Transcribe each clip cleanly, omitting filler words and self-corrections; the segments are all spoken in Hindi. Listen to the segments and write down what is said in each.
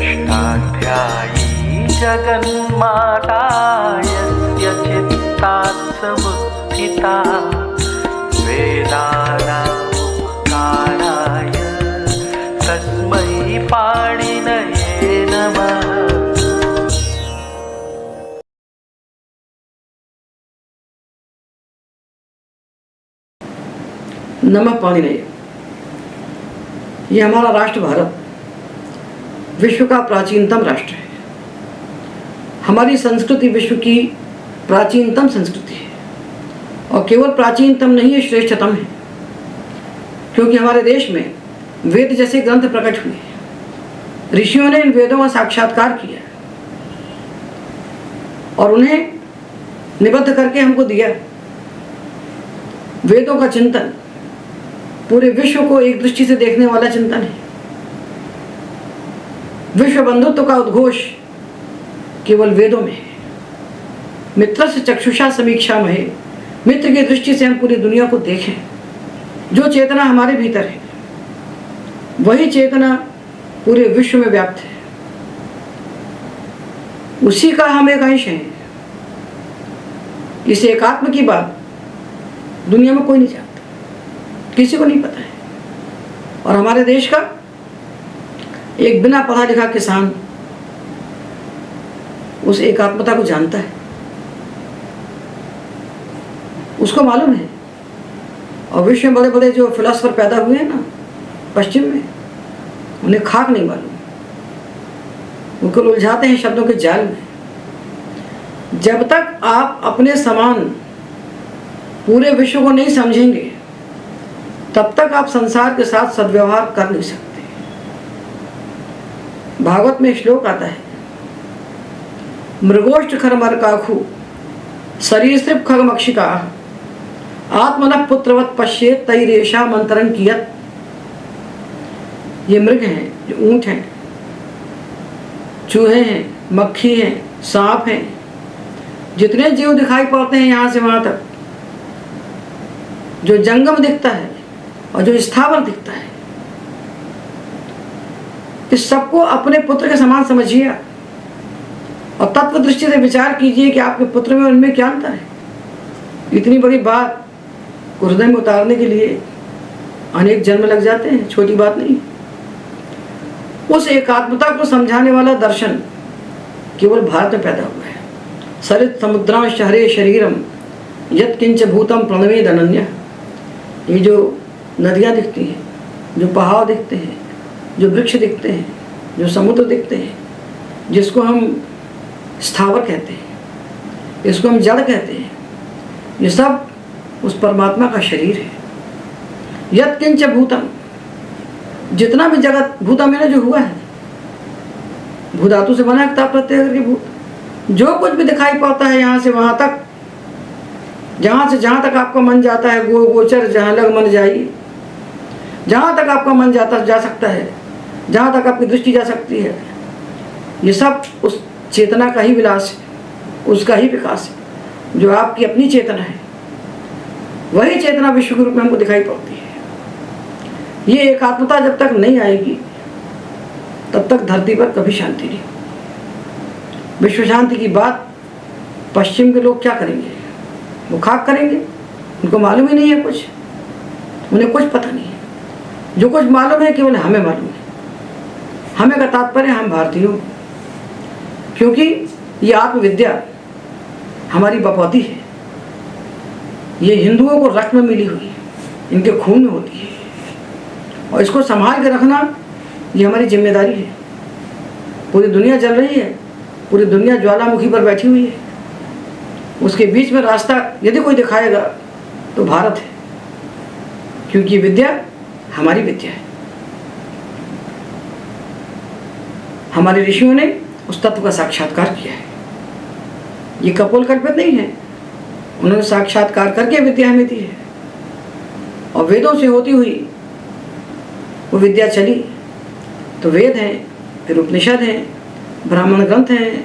षष्ठाध्यायी जगन्माता यस्य चित्तात् समुत्थिता वेदानामुपकाराय तस्मै पाणिनये नमः। नमः पाणिनये। ये हमारा राष्ट्र भारत विश्व का प्राचीनतम राष्ट्र है। हमारी संस्कृति विश्व की प्राचीनतम संस्कृति है और केवल प्राचीनतम नहीं है, श्रेष्ठतम है, क्योंकि हमारे देश में वेद जैसे ग्रंथ प्रकट हुए। ऋषियों ने इन वेदों का साक्षात्कार किया और उन्हें निबद्ध करके हमको दिया। वेदों का चिंतन पूरे विश्व को एक दृष्टि से देखने वाला चिंतन है। विश्व बंधुत्व का उद्घोष केवल वेदों में है। मित्र से चक्षुषा समीक्षा में, मित्र की दृष्टि से हम पूरी दुनिया को देखें। जो चेतना हमारे भीतर है वही चेतना पूरे विश्व में व्याप्त है। उसी का हम एक अंश हैं। इस एकात्म की बात दुनिया में कोई नहीं जानता, किसी को नहीं पता है। और हमारे देश का एक बिना पढ़ा लिखा किसान उस एकात्मता को जानता है, उसको मालूम है। और विश्व में बड़े बड़े जो फिलोसफर पैदा हुए हैं ना पश्चिम में, उन्हें खाक नहीं मालूम, उनको उलझाते हैं शब्दों के जाल में। जब तक आप अपने समान पूरे विश्व को नहीं समझेंगे तब तक आप संसार के साथ सद्व्यवहार कर नहीं सकते। भागवत में श्लोक आता है, मृगोष्ठ खरमरकाखु सरीसृप खगमक्षिका आत्मनः पुत्रवत पश्येत तैरेशा मंत्रण कियत। ये मृग हैं, जो ऊंट हैं, चूहे हैं, मक्खी हैं, सांप हैं, जितने जीव दिखाई पड़ते हैं यहाँ से वहाँ तक, जो जंगम दिखता है और जो स्थावर दिखता है, इस सबको अपने पुत्र के समान समझिए और तत्व दृष्टि से विचार कीजिए कि आपके पुत्र में और उनमें क्या अंतर है। इतनी बड़ी बात को हृदय में उतारने के लिए अनेक जन्म लग जाते हैं, छोटी बात नहीं। उस एकात्मता को समझाने वाला दर्शन केवल भारत में पैदा हुआ है। सरित समुद्रां शहरे शरीरम यत्किंच भूतम प्रणवेद अनन्य। ये जो नदियाँ दिखती हैं, जो पहाड़ दिखते हैं, जो वृक्ष दिखते हैं, जो समुद्र दिखते हैं, जिसको हम स्थावर कहते हैं, इसको हम जड़ कहते हैं, ये सब उस परमात्मा का शरीर है। यत्किंच भूतम, जितना भी जगत भूतम में जो हुआ है, भूधातु से बना है प्रत्यय करके भूत, जो कुछ भी दिखाई पड़ता है यहाँ से वहाँ तक, जहाँ से जहाँ तक आपका मन जाता है, गोचर जहाँ लग मन जाइए, जहाँ तक आपका मन जा सकता है, जहाँ तक आपकी दृष्टि जा सकती है, ये सब उस चेतना का ही विलास है, उसका ही विकास है। जो आपकी अपनी चेतना है वही चेतना विश्व के रूप में हमको दिखाई पड़ती है। ये एकात्मता जब तक नहीं आएगी तब तक धरती पर कभी शांति नहीं। विश्व शांति की बात पश्चिम के लोग क्या करेंगे? वो खाक करेंगे, उनको मालूम ही नहीं है कुछ, उन्हें कुछ पता नहीं है। जो कुछ मालूम है केवल हमें मालूम है। हमें का तात्पर्य हम भारतीयों, क्योंकि ये आत्मविद्या हमारी बपौती है। ये हिंदुओं को रक्त में मिली हुई है, इनके खून में होती है और इसको संभाल के रखना ये हमारी जिम्मेदारी है। पूरी दुनिया जल रही है, पूरी दुनिया ज्वालामुखी पर बैठी हुई है, उसके बीच में रास्ता यदि कोई दिखाएगा तो भारत है, क्योंकि विद्या हमारी विद्या है। हमारे ऋषियों ने उस तत्व का साक्षात्कार किया है। ये कपोल कल्पित नहीं है, उन्होंने साक्षात्कार करके विद्या हमें दी है। और वेदों से होती हुई वो विद्या चली तो वेद हैं, फिर उपनिषद हैं, ब्राह्मण ग्रंथ हैं,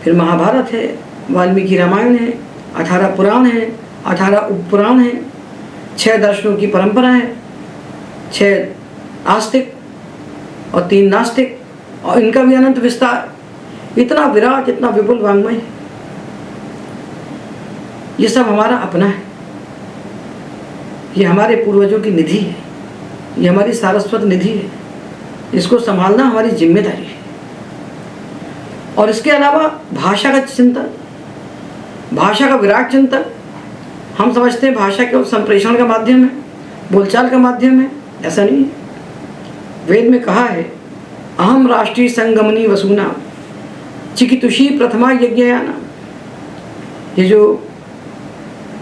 फिर महाभारत है, वाल्मीकि रामायण है, 18 पुराण हैं, 18 उपपुराण हैं, 6 दर्शनों की परंपरा है, 6 आस्तिक और 3 नास्तिक, और इनका भी अनंत विस्तार, इतना विराट, इतना विपुल वाङ्मय है। ये सब हमारा अपना है, ये हमारे पूर्वजों की निधि है, ये हमारी सारस्वत निधि है। इसको संभालना हमारी जिम्मेदारी है। और इसके अलावा भाषा का चिंतन, भाषा का विराट चिंतन। हम समझते हैं भाषा केवल संप्रेषण का माध्यम है, बोलचाल का माध्यम है। ऐसा नहीं है। वेद में कहा है, अहम राष्ट्रीय संगमनी वसूना चिकितुषी प्रथमा यज्ञयाना। ये जो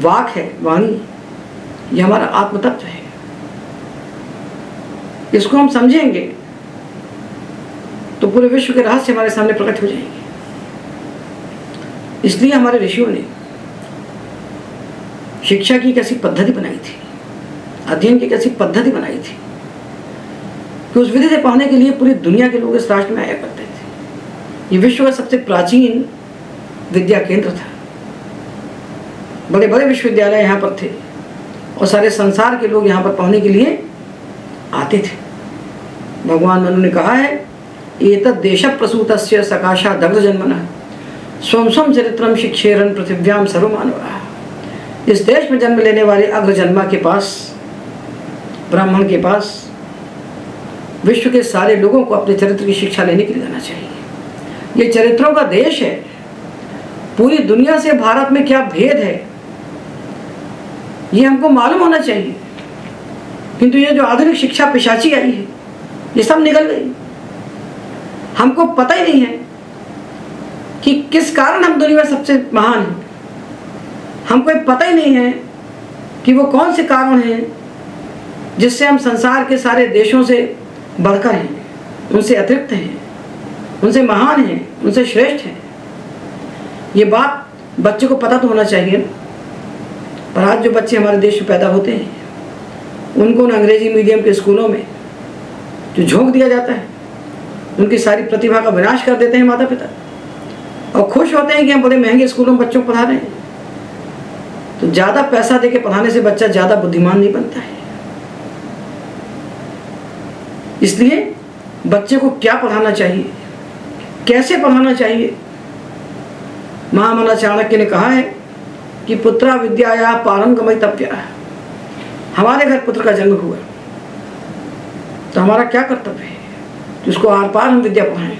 वाक है, वाणी, ये हमारा आत्मतत्व है। इसको हम समझेंगे तो पूरे विश्व के रहस्य हमारे सामने प्रकट हो जाएंगे। इसलिए हमारे ऋषियों ने शिक्षा की कैसी पद्धति बनाई थी, अध्ययन की कैसी पद्धति बनाई थी कि उस विधि से पढ़ने के लिए पूरी दुनिया के लोग इस राष्ट्र में आया करते थे। ये विश्व का सबसे प्राचीन विद्या केंद्र था। बड़े बड़े विश्वविद्यालय यहाँ पर थे और सारे संसार के लोग यहाँ पर पढ़ने के लिए आते थे। भगवान मनु ने कहा है, एतद् देश प्रसूतस्य सकाशात् अग्रजन्मनः स्वं स्वं चरित्रम शिक्षेरन् पृथिव्याम सर्वमानवाः। इस देश में जन्म लेने वाले अग्रजन्मा के पास, ब्राह्मण के पास, विश्व के सारे लोगों को अपने चरित्र की शिक्षा लेने के लिए जाना चाहिए। ये चरित्रों का देश है। पूरी दुनिया से भारत में क्या भेद है ये हमको मालूम होना चाहिए। किंतु ये जो आधुनिक शिक्षा पिशाची आई है, ये सब निकल गई। हमको पता ही नहीं है कि किस कारण हम दुनिया में सबसे महान हैं। हमको ये पता ही नहीं है कि वो कौन से कारण हैं जिससे हम संसार के सारे देशों से बढ़कर हैं, उनसे अतिरिक्त हैं, उनसे महान हैं, उनसे श्रेष्ठ हैं। ये बात बच्चे को पता तो होना चाहिए ना। पर आज जो बच्चे हमारे देश में पैदा होते हैं, उनको ना अंग्रेजी मीडियम के स्कूलों में जो झोंक दिया जाता है, उनकी सारी प्रतिभा का विनाश कर देते हैं माता पिता, और खुश होते हैं कि हम बड़े महंगे स्कूलों में बच्चों को पढ़ा रहे हैं। तो ज़्यादा पैसा देके पढ़ाने से बच्चा ज़्यादा बुद्धिमान नहीं बनता है। इसलिए बच्चे को क्या पढ़ाना चाहिए, कैसे पढ़ाना चाहिए। महामना चाणक्य ने कहा है कि पुत्रा विद्याया पारंगमितव्या। हमारे घर पुत्र का जन्म हुआ तो हमारा क्या कर्तव्य है, तो उसको आर पार हम विद्या पढ़ाएं,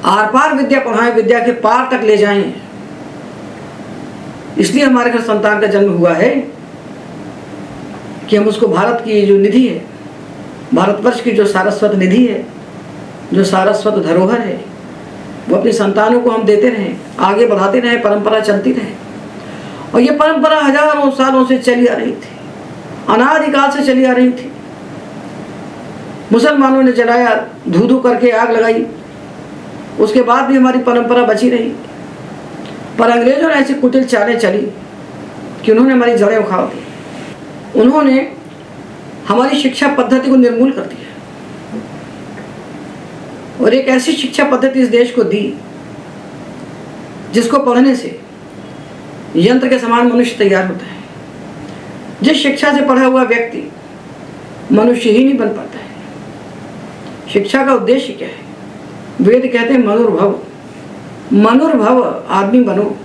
आर पार विद्या पढ़ाएं, विद्या के पार तक ले जाएं। इसलिए हमारे घर संतान का जन्म हुआ है कि हम उसको भारत की जो निधि है, भारतवर्ष की जो सारस्वत निधि है, जो सारस्वत धरोहर है, वो अपनी संतानों को हम देते रहें, आगे बढ़ाते रहें, परंपरा चलती रहे। और ये परंपरा हजारों सालों से चली आ रही थी, अनादिकाल से चली आ रही थी। मुसलमानों ने जलाया, धू धू करके आग लगाई, उसके बाद भी हमारी परंपरा बची रही। पर अंग्रेजों ने ऐसी कुटिल चालें चली कि उन्होंने हमारी जड़ें उखाड़ दी। उन्होंने हमारी शिक्षा पद्धति को निर्मूल कर दिया और एक ऐसी शिक्षा पद्धति इस देश को दी जिसको पढ़ने से यंत्र के समान मनुष्य तैयार होता है। जिस शिक्षा से पढ़ा हुआ व्यक्ति मनुष्य ही नहीं बन पाता है। शिक्षा का उद्देश्य क्या है? वेद कहते हैं मनुर्भव, मनुर्भव, आदमी बनो।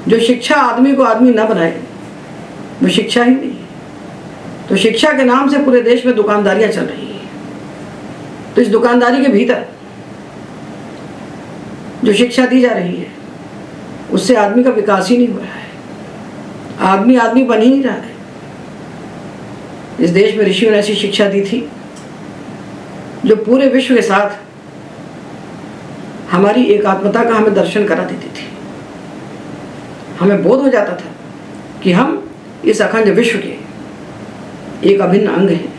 जो शिक्षा आदमी को आदमी न बनाए वो शिक्षा ही नहीं है। तो शिक्षा के नाम से पूरे देश में दुकानदारियां चल रही है। तो इस दुकानदारी के भीतर जो शिक्षा दी जा रही है उससे आदमी का विकास ही नहीं हो रहा है। आदमी आदमी बन ही नहीं रहा है। इस देश में ऋषियों ने ऐसी शिक्षा दी थी जो पूरे विश्व के साथ हमारी एकात्मता का हमें दर्शन करा देती थी। हमें बोध हो जाता था कि हम इस अखंड विश्व के एक अभिन्न अंग हैं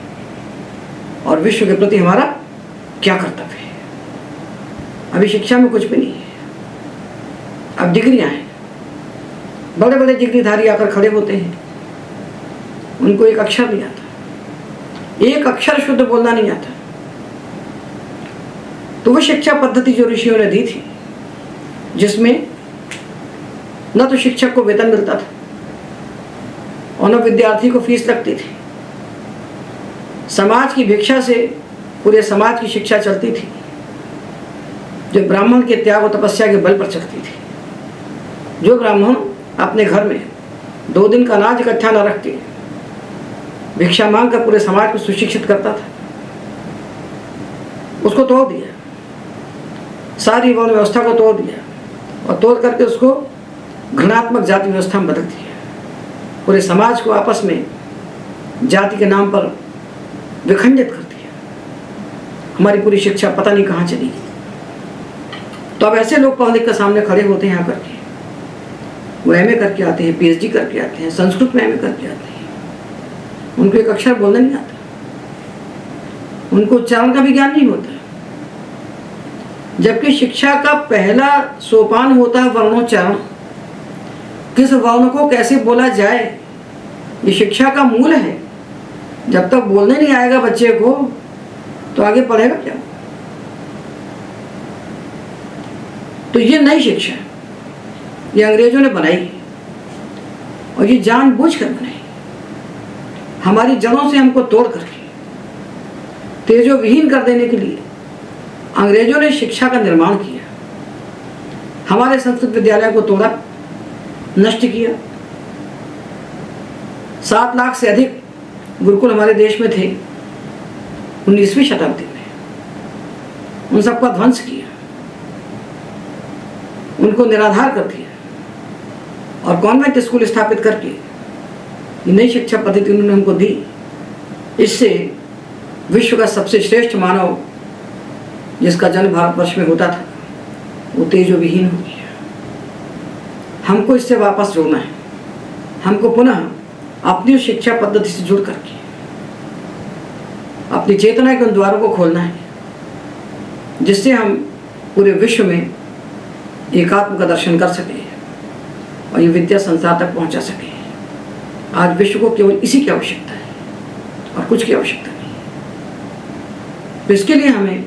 और विश्व के प्रति हमारा क्या कर्तव्य है। अभी शिक्षा में कुछ भी नहीं है। अब डिग्रियां हैं, बड़े बड़े डिग्रीधारी आकर खड़े होते हैं, उनको एक अक्षर नहीं आता, एक अक्षर शुद्ध बोलना नहीं आता। तो वो शिक्षा पद्धति जो ऋषियों ने दी थी, जिसमें न तो शिक्षक को वेतन मिलता था और न विद्यार्थी को फीस लगती थी, समाज की भिक्षा से पूरे समाज की शिक्षा चलती थी, जो ब्राह्मण के त्याग और तपस्या के बल पर चलती थी। जो ब्राह्मण अपने घर में 2 दिन का अनाज इकट्ठा न रख के भिक्षा मांग कर पूरे समाज को सुशिक्षित करता था, उसको तोड़ दिया, सारी वर्ण व्यवस्था को तोड़ दिया और तोड़ करके उसको घृणात्मक जाति व्यवस्था में बदल दिया। पूरे समाज को आपस में जाति के नाम पर विखंडित कर दिया। हमारी पूरी शिक्षा पता नहीं कहाँ चली गई। तो अब ऐसे लोग पढ़ लिख कर सामने खड़े होते हैं आकर के, वो एमए करके आते हैं, पीएचडी करके आते हैं, संस्कृत में एमए करके आते हैं, उनको एक अक्षर बोलना नहीं आता, उनको उच्चारण का भी ज्ञान नहीं होता। जबकि शिक्षा का पहला सोपान होता है वर्णोच्चारण। किस वर्ण को कैसे बोला जाए, ये शिक्षा का मूल है। जब तक बोलने नहीं आएगा बच्चे को तो आगे पढ़ेगा क्या? तो ये नई शिक्षा ये अंग्रेजों ने बनाई और ये जानबूझकर बनाई, हमारी जड़ों से हमको तोड़ करके तेजो विहीन कर देने के लिए अंग्रेजों ने शिक्षा का निर्माण किया। हमारे संस्कृत विद्यालय को तोड़ा, नष्ट किया। 7 लाख से अधिक गुरुकुल हमारे देश में थे 19वीं शताब्दी में, उन सबका ध्वंस किया, उनको निराधार कर दिया और कॉन्वेंट स्कूल स्थापित करके ये नई शिक्षा पद्धति उन्होंने हमको दी। इससे विश्व का सबसे श्रेष्ठ मानव जिसका जन्म भारतवर्ष में होता था वो तेजो विहीन हो गया। हमको इससे वापस जोड़ना है, हमको पुनः अपनी शिक्षा पद्धति से जुड़ करके अपनी चेतना के उन द्वारों को खोलना है जिससे हम पूरे विश्व में एकात्म का दर्शन कर सकें और ये विद्या संसार तक पहुंचा सकें। आज विश्व को केवल इसी की आवश्यकता है और कुछ की आवश्यकता नहीं। तो इसके लिए हमें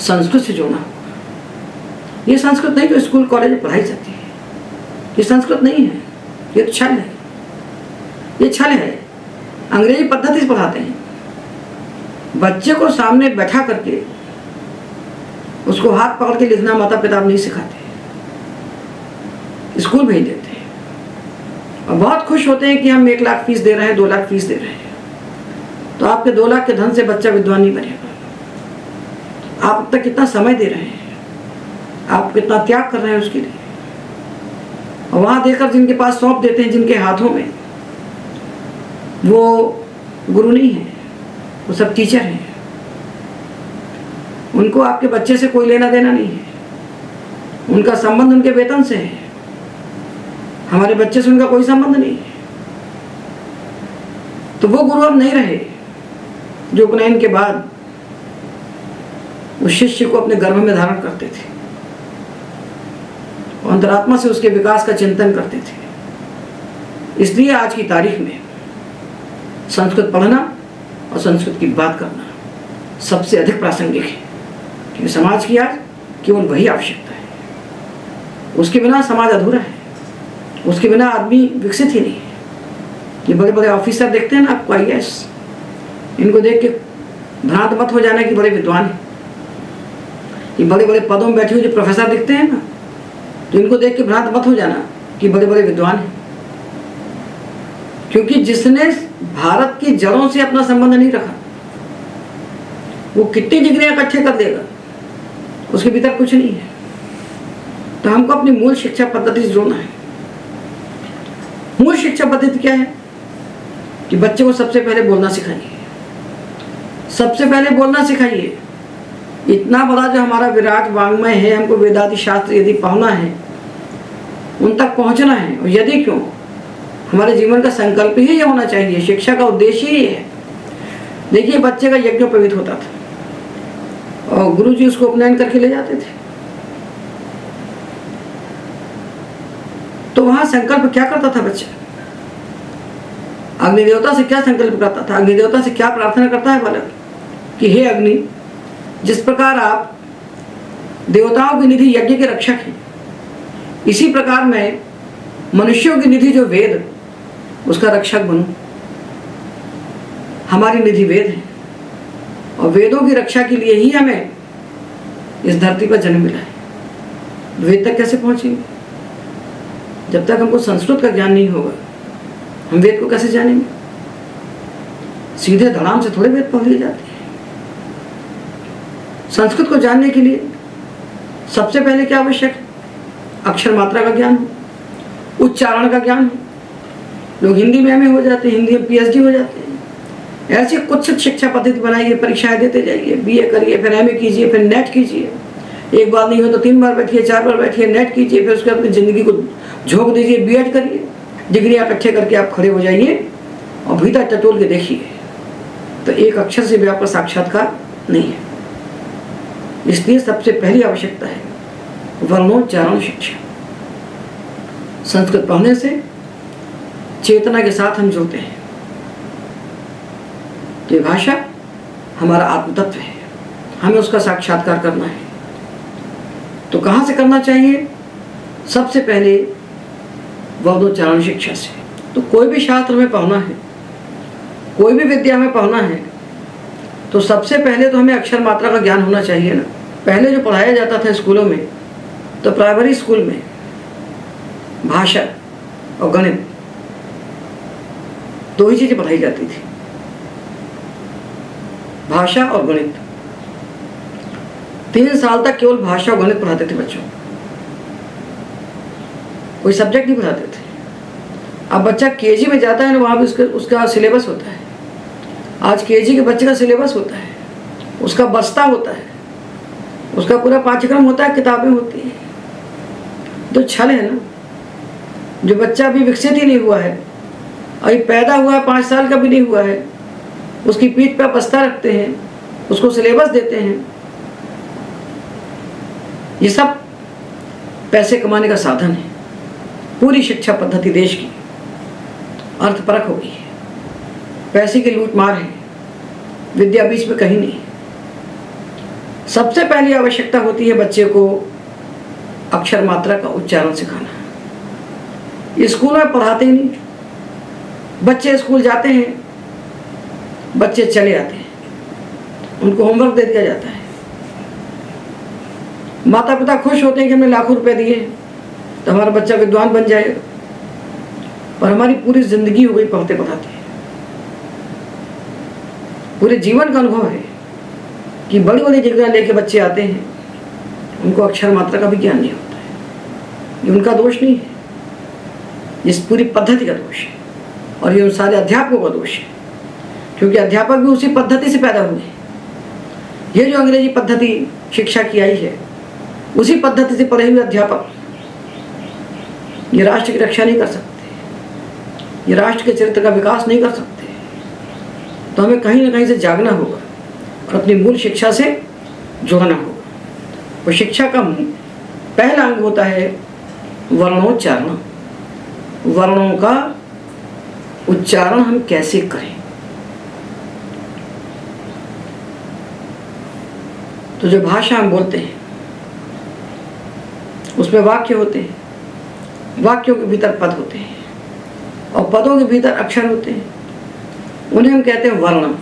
संस्कृत से जोड़ना होगा। ये संस्कृत नहीं जो स्कूल कॉलेज में पढ़ाई जाती है, ये संस्कृत नहीं है, ये तो छल है। ये छल है, अंग्रेजी पद्धति से पढ़ाते हैं। बच्चे को सामने बैठा करके उसको हाथ पकड़ के लिखना माता पिता नहीं सिखाते, स्कूल भेज देते हैं और बहुत खुश होते हैं कि हम 1 लाख फीस दे रहे हैं, 2 लाख फीस दे रहे हैं। तो आपके 2 लाख के धन से बच्चा विद्वान नहीं बनेगा। आप अब तक कितना समय दे रहे हैं, आप कितना त्याग कर रहे हैं उसके लिए। और वहाँ देकर जिनके पास सौंप देते हैं, जिनके हाथों में, वो गुरु नहीं है, वो सब टीचर हैं। उनको आपके बच्चे से कोई लेना देना नहीं है, उनका संबंध उनके वेतन से है। हमारे बच्चे से उनका कोई संबंध नहीं है। तो वो गुरु अब नहीं रहे जो उपनयन के बाद उस शिष्य को अपने गर्भ में धारण करते थे और अंतरात्मा से उसके विकास का चिंतन करते थे। इसलिए आज की तारीख में संस्कृत पढ़ना और संस्कृत की बात करना सबसे अधिक प्रासंगिक है, क्योंकि समाज की आज केवल वही आवश्यकता है। उसके बिना समाज अधूरा है, उसके बिना आदमी विकसित ही नहीं है। ये बड़े बड़े ऑफिसर देखते हैं ना आपको, IAS, इनको देख के भ्रांत मत हो जाना कि बड़े विद्वान हैं। ये बड़े बड़े पदों में बैठे हुए जो प्रोफेसर दिखते हैं ना, तो इनको देख के भ्रांत मत हो जाना कि बड़े बड़े विद्वान हैं। क्योंकि जिसने भारत की जड़ों से अपना संबंध नहीं रखा वो कितनी डिग्रियां इकट्ठे कर देगा, उसके भीतर कुछ नहीं है। तो हमको अपनी मूल शिक्षा पद्धति से जोड़ना है। मूल शिक्षा पद्धति क्या है कि बच्चे को सबसे पहले बोलना सिखाइए, सबसे पहले बोलना सिखाइए। इतना बड़ा जो हमारा विराट वाङ्मय है, हमको वेदादि शास्त्र यदि पढ़ना है, उन तक पहुंचना है। और यदि क्यों, हमारे जीवन का संकल्प ही ये होना चाहिए, शिक्षा का उद्देश्य ही है। देखिए बच्चे का यज्ञोपवीत होता था और गुरुजी उसको उपनयन करके ले जाते थे। तो वहां संकल्प क्या करता था बच्चा? अग्निदेवता से क्या संकल्प करता था? अग्निदेवता से क्या प्रार्थना करता है बालक कि हे अग्नि, जिस प्रकार आप देवताओं की निधि यज्ञ के रक्षक हैं, इसी प्रकार मैं मनुष्यों की निधि जो वेद, उसका रक्षक बनूं। हमारी निधि वेद है और वेदों की रक्षा के लिए ही हमें इस धरती पर जन्म मिला है। वेद तक कैसे पहुंचेंगे? जब तक हमको संस्कृत का ज्ञान नहीं होगा हम वेद को कैसे जानेंगे? सीधे धड़ाम से थोड़े वेद पढ़ लिए जाते हैं। संस्कृत को जानने के लिए सबसे पहले क्या आवश्यक है? अक्षर मात्रा का ज्ञान हो, उच्चारण का ज्ञान हो। लोग हिंदी में एमए हो जाते हैं, हिंदी में पीएचडी हो जाते हैं। ऐसी कुत्सित शिक्षा पद्धति बनाइए, परीक्षाएं देते जाइए, बीए करिए, फिर एमए कीजिए, फिर नेट कीजिए। एक बार नहीं हो तो 3 बार बैठिए, 4 बार बैठिए, नेट कीजिए, फिर उसके अपनी ज़िंदगी को झोंक दीजिए, बीएड करिए। डिग्रियाँ इकट्ठे करके आप खड़े हो जाइए और भीतर टटोल के देखिए तो एक अक्षर से भी आपका साक्षात्कार नहीं है। इसलिए सबसे पहली आवश्यकता है वर्णोच्चारण शिक्षा। संस्कृत पढ़ने से चेतना के साथ हम जुड़ते हैं। ये भाषा हमारा आत्मतत्व है, हमें उसका साक्षात्कार करना है। तो कहाँ से करना चाहिए? सबसे पहले वर्णोच्चारण शिक्षा से। तो कोई भी शास्त्र में पढ़ना है, कोई भी विद्या में पढ़ना है, तो सबसे पहले तो हमें अक्षर मात्रा का ज्ञान होना चाहिए ना। पहले जो पढ़ाया जाता था स्कूलों में, तो प्राइमरी स्कूल में भाषा और गणित 2 ही चीज़ें पढ़ाई जाती थी, भाषा और गणित। 3 साल तक केवल भाषा और गणित पढ़ाते थे बच्चों को, कोई सब्जेक्ट नहीं पढ़ाते थे। अब बच्चा केजी में जाता है ना, वहाँ भी उसका सिलेबस होता है। आज केजी के बच्चे का सिलेबस होता है, उसका बस्ता होता है, उसका पूरा पाठ्यक्रम होता है, किताबें होती हैं। तो छल है ना, जो बच्चा अभी विकसित ही नहीं हुआ है, अभी पैदा हुआ है, 5 साल का भी नहीं हुआ है, उसकी पीठ पर बस्ता रखते हैं, उसको सिलेबस देते हैं। ये सब पैसे कमाने का साधन है। पूरी शिक्षा पद्धति देश की अर्थपरक हो गई है, पैसे की लूट मार है, विद्या बीच में कहीं नहीं। सबसे पहली आवश्यकता होती है बच्चे को अक्षर मात्रा का उच्चारण सिखाना। स्कूल में पढ़ाते ही नहीं, बच्चे स्कूल जाते हैं, बच्चे चले आते हैं, उनको होमवर्क दे दिया जाता है। माता पिता खुश होते हैं कि हमने लाखों रुपए दिए तो हमारा बच्चा विद्वान बन जाएगा, पर हमारी पूरी जिंदगी हो गई पढ़ते पढ़ाते। पूरे जीवन का अनुभव है कि बड़ी बड़ी डिग्रियां लेके बच्चे आते हैं, उनको अक्षर मात्रा का भी ज्ञान नहीं होता है। ये उनका दोष नहीं है, इस पूरी पद्धति का दोष है, और ये उन सारे अध्यापकों का दोष है, क्योंकि अध्यापक भी उसी पद्धति से पैदा हुए हैं। ये जो अंग्रेजी पद्धति शिक्षा की आई है, उसी पद्धति से पढ़े हुए अध्यापक ये राष्ट्र की रक्षा नहीं कर सकते, ये राष्ट्र के चरित्र का विकास नहीं कर सकते। तो हमें कहीं ना कहीं से जागना होगा और अपनी मूल शिक्षा से जुड़ना होगा। और शिक्षा का पहला अंग होता है वर्णोच्चारण। वर्णों का उच्चारण हम कैसे करें? तो जो भाषा हम बोलते हैं उसमें वाक्य होते हैं, वाक्यों के भीतर पद होते हैं, और पदों के भीतर अक्षर होते हैं, उन्हें हम कहते हैं वर्ण।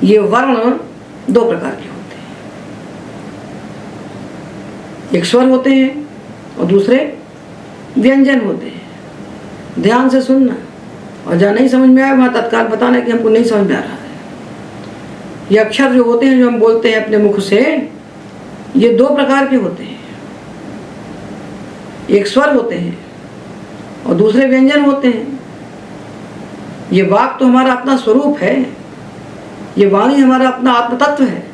ये वर्ण 2 प्रकार के होते हैं, एक स्वर होते हैं और दूसरे व्यंजन होते हैं। ध्यान से सुनना, और जहाँ नहीं समझ में आए वहाँ तत्काल बताना कि हमको नहीं समझ में आ रहा है। ये अक्षर जो होते हैं, जो हम बोलते हैं अपने मुख से, ये 2 प्रकार के होते हैं, एक स्वर होते हैं और दूसरे व्यंजन होते हैं। ये वाक तो हमारा अपना स्वरूप है, ये वाणी हमारा अपना आत्मतत्व है,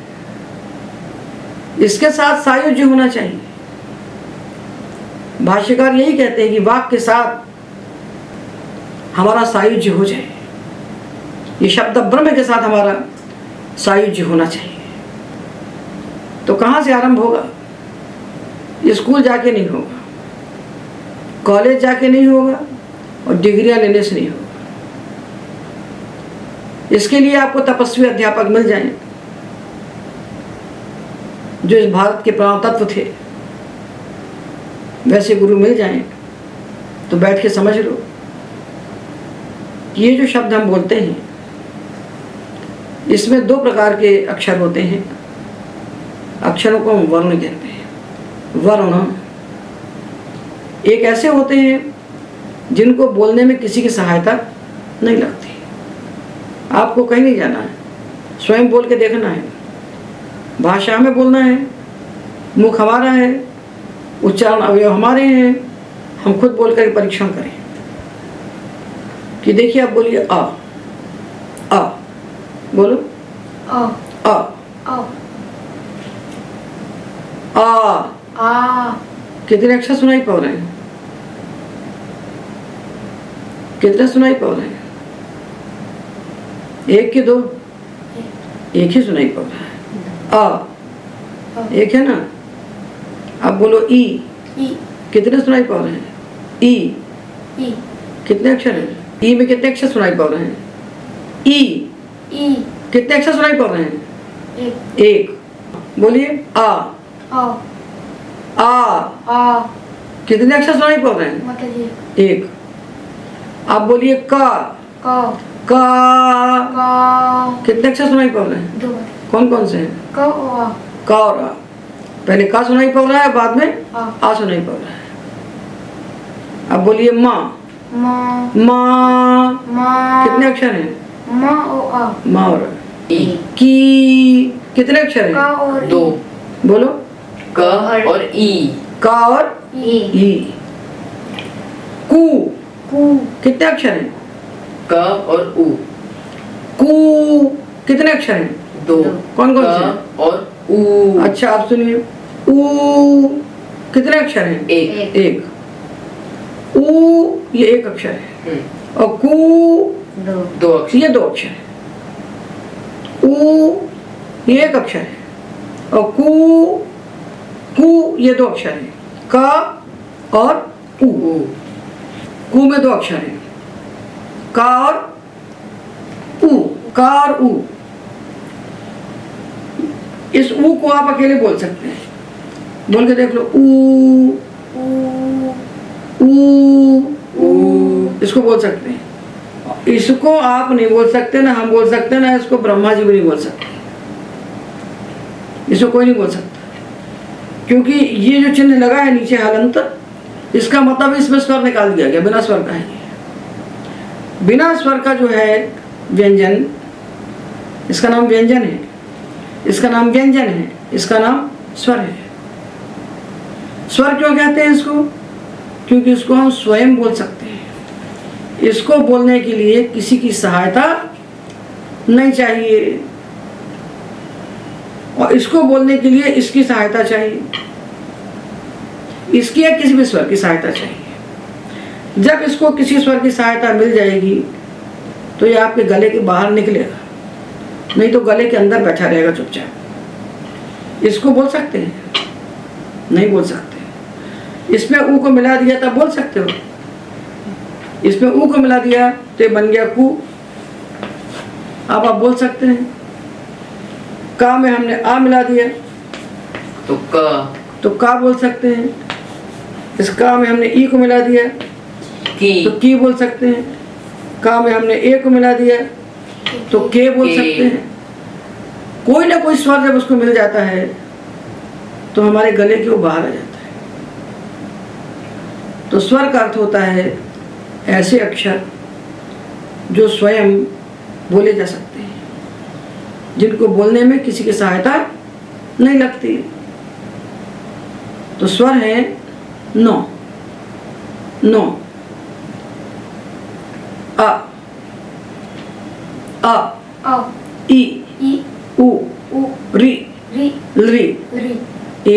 इसके साथ सायुज्य होना चाहिए। भाष्यकार यही कहते हैं कि वाक के साथ हमारा सायुज्य हो जाए, ये शब्द ब्रह्म के साथ हमारा सायुज्य होना चाहिए। तो कहाँ से आरंभ होगा? स्कूल जाके नहीं होगा, कॉलेज जाके नहीं होगा, और डिग्रियां लेने से नहीं होगा। इसके लिए आपको तपस्वी अध्यापक मिल जाएं, जो इस भारत के प्राण तत्व थे, वैसे गुरु मिल जाएं तो बैठ के समझ लो कि ये जो शब्द हम बोलते हैं इसमें 2 प्रकार के अक्षर होते हैं। अक्षरों को हम वर्ण कहते हैं। वर्ण एक ऐसे होते हैं जिनको बोलने में किसी की सहायता नहीं लगती। आपको कहीं नहीं जाना है, स्वयं बोल के देखना है। भाषा में बोलना है, मुख हमारा है, उच्चारण अवयव हमारे हैं। हम खुद बोल कर परीक्षण करें कि देखिए, आप बोलिए आ, आ बोलो, आ आ, आ आ। आ कितने अक्षर सुनाई पड़ रहे हैं? कितने सुनाई पड़ रहे हैं? 1 कि 2? एक ही सुनाई पड़ रहा है। आ एक है ना। अब बोलो ई। ई कितने सुनाई पड़ रहे हैं? ई ई कितने अक्षर हैं? ई में कितने अक्षर सुनाई पड़ रहे हैं? ई ई कितने अक्षर सुनाई पड़ रहे हैं? एक 1। बोलिए आ। आ आ आ कितने अक्षर सुनाई पड़ रहे हैं? मतलब 1। आप बोलिए का। का का का कितने अक्षर सुनाई पड़ रहे हैं? 2 कौन कौन से हैं? का और आ का और आ। पहले का सुनाई पड़ रहा है, बाद में आ सुनाई पड़ रहा है। अब बोलिए माँ। माँ माँ माँ कितने अक्षर हैं? माँ और आ माँ और आ। ई की कितने अक्षर का हैं? और 2 बोलो। क और ई का और ई ई। कू कू कितने अक्षर हैं? क और उ कू कितने अक्षर हैं? 2 कौन कौन क से? और उ अच्छा, आप सुनिए। ऊ कितने अक्षर हैं? 1 1। ऊ ये 1 अक्षर है और कू 2 अक्षर ये 2 अक्षर है। ऊ ये 1 अक्षर है और कू ये 2 अक्षर है। का और ऊ। उ कू में 2 अक्षर है, का और ऊ। का और ऊ। इस ऊ को आप अकेले बोल सकते हैं। बोल के देख लो। ऊ ऊ ऊ इसको बोल सकते हैं। इसको आप नहीं बोल सकते, ना हम बोल सकते, ना इसको ब्रह्मा जी भी नहीं बोल सकते। इसको कोई नहीं बोल सकता, क्योंकि ये जो चिन्ह लगा है नीचे हलंत, इसका मतलब इसमें स्वर निकाल दिया गया, बिना स्वर का है। बिना स्वर का जो है व्यंजन, इसका नाम व्यंजन है, इसका नाम व्यंजन है, इसका नाम स्वर है। स्वर क्यों कहते हैं इसको? क्योंकि इसको हम स्वयं बोल सकते हैं। इसको बोलने के लिए किसी की सहायता नहीं चाहिए, और इसको बोलने के लिए इसकी सहायता चाहिए, इसकी या किसी भी स्वर की सहायता चाहिए। जब इसको किसी स्वर की सहायता मिल जाएगी तो ये आपके गले के बाहर निकलेगा, नहीं तो गले के अंदर बैठा रहेगा चुपचाप। इसको बोल सकते हैं? नहीं बोल सकते। इसमें ऊ को मिला दिया तब बोल सकते हो। इसमें ऊ को मिला दिया तो ये बन गया कू। अब आप बोल सकते हैं। का में हमने आ मिला दिया तो का बोल सकते हैं। इस का में हमने ई को मिला दिया तो की बोल सकते हैं। का में हमने ए को मिला दिया तो के बोल सकते हैं। कोई ना कोई स्वर जब उसको मिल जाता है तो हमारे गले के वो बाहर आ जाता है। तो स्वर का अर्थ होता है ऐसे अक्षर जो स्वयं बोले जा सकते हैं, जिनको बोलने में किसी की सहायता नहीं लगती। तो स्वर है 9। आ आ आ ई ई उ उ री री री री ए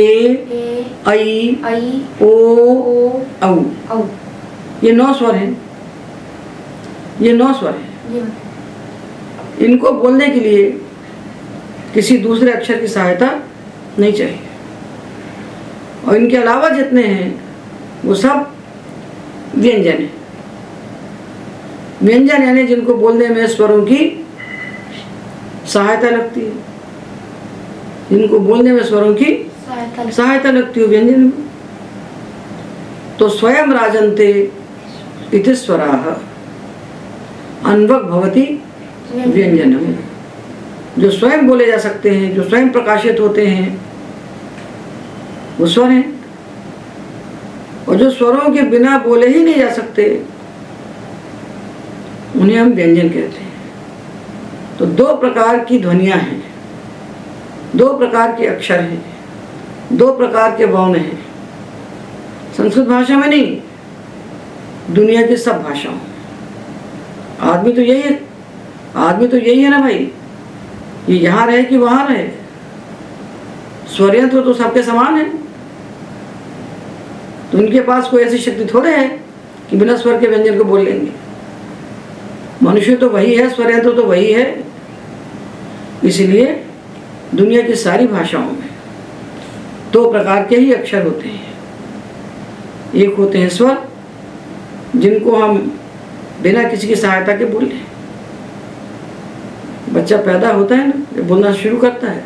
ए आई आई ओ ओ औ। औ। ये 9 स्वर हैं। ये 9 स्वर हैं। जी इनको बोलने के लिए किसी दूसरे अक्षर की सहायता नहीं चाहिए, और इनके अलावा जितने हैं वो सब व्यंजन है। व्यंजन यानी जिनको बोलने में स्वरों की सहायता लगती है, जिनको बोलने में स्वरों की सहायता लगती है व्यंजन में। तो स्वयं राजन्ते इति स्वराः अन्वक् भवति व्यंजनम्। जो स्वयं बोले जा सकते हैं, जो स्वयं प्रकाशित होते हैं, वो स्वर हैं। और जो स्वरों के बिना बोले ही नहीं जा सकते, उन्हें हम व्यंजन कहते हैं। तो दो प्रकार की ध्वनियां हैं, दो प्रकार के अक्षर हैं, दो प्रकार के वर्ण हैं। संस्कृत भाषा में नहीं, दुनिया की सब भाषाओं में। आदमी तो यही है, आदमी तो यही है ना भाई, ये यहाँ रहे कि वहाँ रहे, स्वरयंत्र तो सबके समान है। तो उनके पास कोई ऐसी शक्ति थोड़े है कि बिना स्वर के व्यंजन को बोल लेंगे। मनुष्य तो वही है, स्वरयंत्र तो वही है। इसलिए दुनिया की सारी भाषाओं में दो प्रकार के ही अक्षर होते हैं। एक होते हैं स्वर, जिनको हम बिना किसी की सहायता के बोल लें। बच्चा पैदा होता है ना, जब बोलना शुरू करता है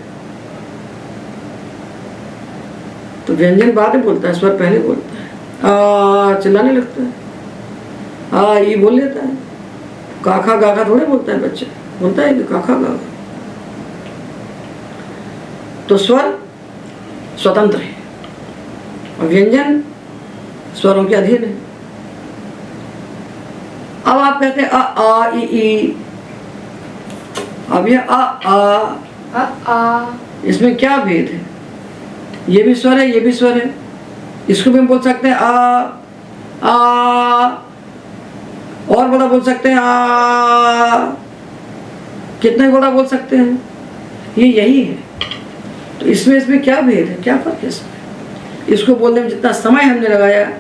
तो व्यंजन बाद में बोलता है, स्वर पहले बोलता है। आ चिल्लाने लगता है, आ ये बोल लेता है। काखा गाखा थोड़े बोलता है बच्चा, बोलता है कि काखा गाखा। तो स्वर स्वतंत्र है और व्यंजन स्वरों के अधीन है। अब आप कहते हैं आ ई, अब यह आ, इसमें क्या भेद है? ये भी स्वर है, ये भी स्वर है। इसको भी हम बोल सकते हैं आ, और बड़ा बोल सकते हैं आ, कितने बड़ा बोल सकते हैं, ये यही है। तो इसमें क्या भेद है, क्या फर्क है इसमें? इसको बोलने में जितना समय हमने लगाया,